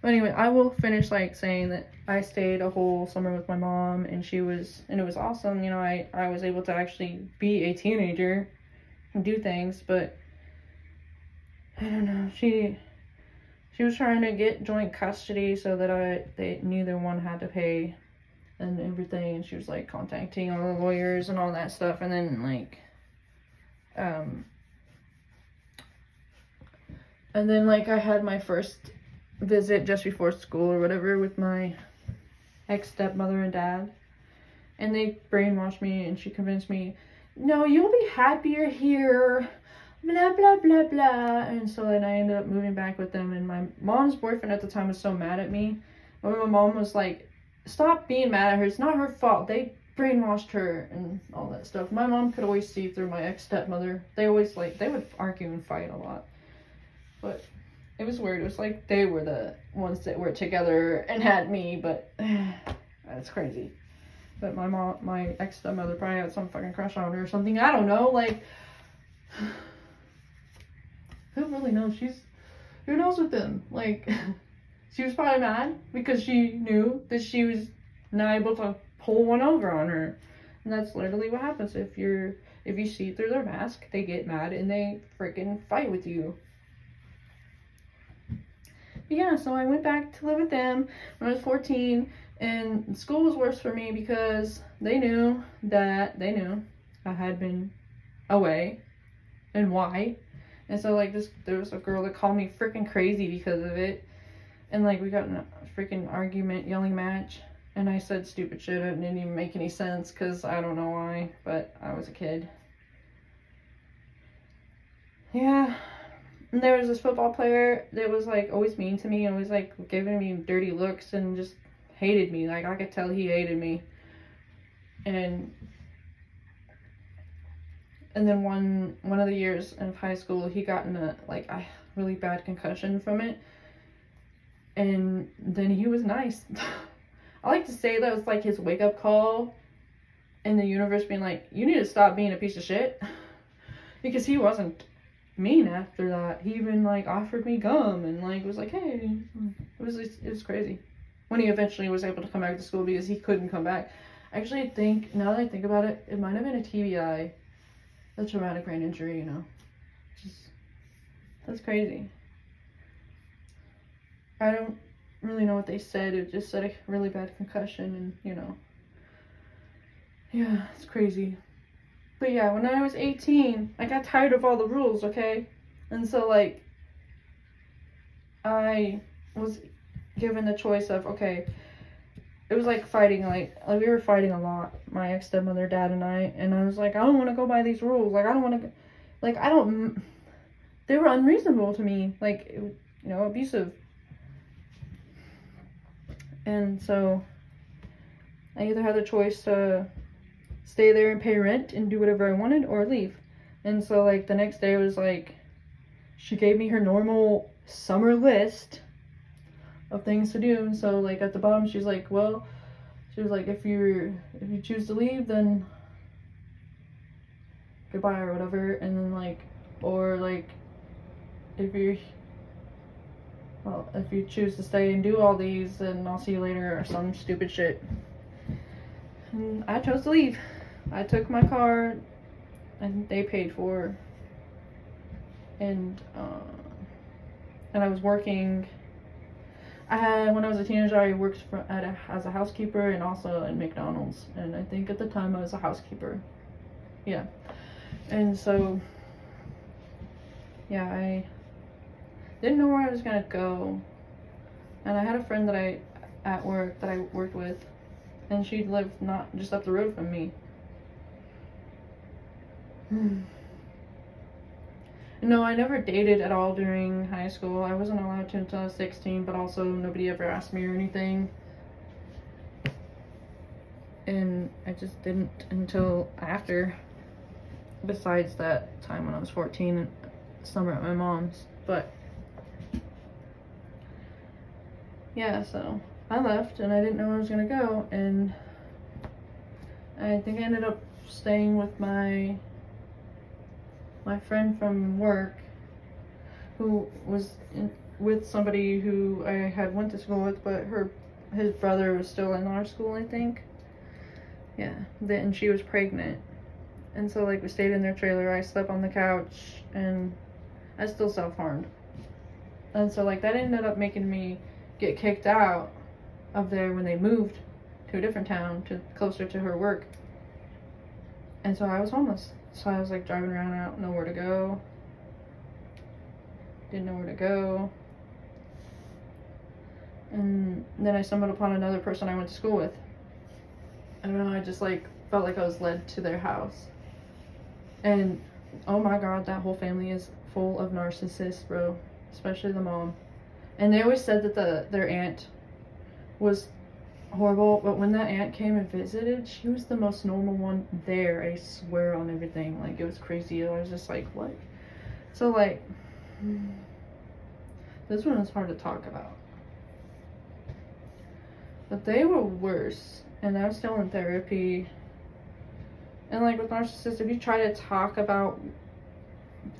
But anyway, I will finish like saying that I stayed a whole summer with my mom, and it was awesome. You know, I was able to actually be a teenager and do things, but I don't know. She was trying to get joint custody so that neither one had to pay and everything, and she was like contacting all the lawyers and all that stuff, and then like I had my first visit just before school or whatever with my ex-stepmother and dad, and they brainwashed me, and she convinced me, no, you'll be happier here, blah blah blah blah. And so then I ended up moving back with them, and my mom's boyfriend at the time was so mad at me. But my mom was like, stop being mad at her, it's not her fault, they brainwashed her and all that stuff. My mom could always see through my ex-stepmother. They would argue and fight a lot, but it was weird. It was like they were the ones that were together and had me, but that's crazy. But my ex-stepmother probably had some fucking crush on her or something. I don't know, like, who really knows? Who knows with them? Like, she was probably mad because she knew that she was not able to pull one over on her. And that's literally what happens. If you see through their mask, they get mad and they freaking fight with you. But yeah, so I went back to live with them when I was 14, and school was worse for me because they knew I had been away and why. And so like there was a girl that called me freaking crazy because of it. And like we got in a freaking argument, yelling match, and I said stupid shit. It didn't even make any sense because I don't know why, but I was a kid. Yeah. And there was this football player that was like always mean to me and was like giving me dirty looks and just hated me. Like I could tell he hated me. And then one of the years in high school, he got in a really bad concussion from it. And then he was nice. I like to say that was like his wake-up call in the universe being like, you need to stop being a piece of shit. Because he wasn't mean after that. He even like offered me gum and like was like, hey. It was crazy. When he eventually was able to come back to school because he couldn't come back. Actually, I think, now that I think about it, it might have been a TBI. A traumatic brain injury, you know. That's crazy. I don't really know what they said. It just said a really bad concussion and, you know. Yeah, it's crazy. But yeah, when I was 18, I got tired of all the rules, okay? And so, like, I was given the choice of, okay, it was like fighting, like we were fighting a lot, my ex-stepmother, dad, and I was like, I don't want to go by these rules. Like, I don't want to, like, they were unreasonable to me, like, you know, abusive. And so I either had the choice to stay there and pay rent and do whatever I wanted or leave. And so like the next day was like, she gave me her normal summer list of things to do. And so like at the bottom she's like, well, she was like, if you choose to leave, then goodbye or whatever. And then like, or like, if you choose to stay and do all these, then I'll see you later, or some stupid shit. And I chose to leave. I took my car, and they paid for. And I was working. When I was a teenager, I worked as a housekeeper and also at McDonald's. And I think at the time I was a housekeeper. Yeah. And so, yeah, I didn't know where I was gonna go. And I had a friend at work that I worked with, and she lived not just up the road from me. No, I never dated at all during high school. I wasn't allowed to until I was 16, but also nobody ever asked me or anything. And I just didn't until after, besides that time when I was 14 and summer at my mom's. But yeah, so I left and I didn't know where I was gonna go, and I think I ended up staying with my friend from work, who was with somebody who I had went to school with, but his brother was still in our school, I think. Yeah, then she was pregnant. And so, like, we stayed in their trailer. I slept on the couch, and I still self-harmed. And so, like, that ended up making me get kicked out of there when they moved to a different town, to closer to her work. And so I was homeless. So I was, like, driving around, I don't know where to go. Didn't know where to go. And then I stumbled upon another person I went to school with. I don't know, I just, like, felt like I was led to their house. And oh my god, that whole family is full of narcissists, bro. Especially the mom. And they always said that their aunt was horrible, but when that aunt came and visited, she was the most normal one there. I swear on everything. Like, it was crazy. I was just like, what? So, like, this one is hard to talk about. But they were worse. And I was still in therapy. And, like, with narcissists, if you try to talk about,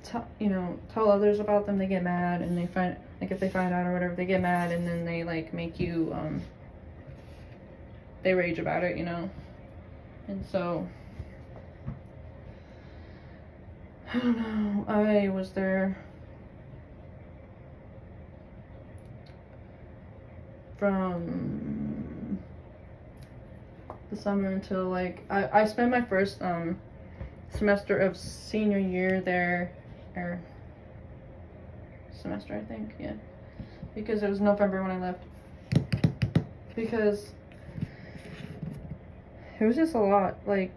tell others about them, they get mad, and they find, like, if they find out or whatever, they get mad, and then they, like, make you, they rage about it, and so, I don't know, I was there from the summer until, like, I spent my first, semester of senior year there, or semester, I think, yeah, because it was November when I left, because it was just a lot. Like,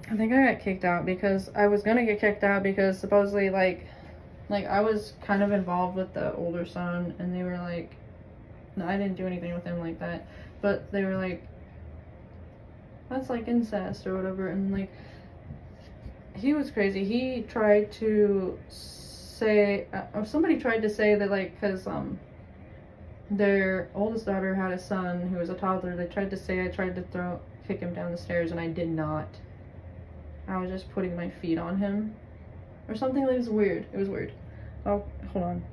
I think I got kicked out because I was gonna get kicked out because supposedly, like I was kind of involved with the older son, and they were like, no, I didn't do anything with him like that, but they were like, that's like incest or whatever, and like, he was crazy. He tried to say, or somebody tried to say that, like, because their oldest daughter had a son who was a toddler, they tried to say I tried to kick him down the stairs, and I did not. I was just putting my feet on him or something. It was weird. Oh, hold on.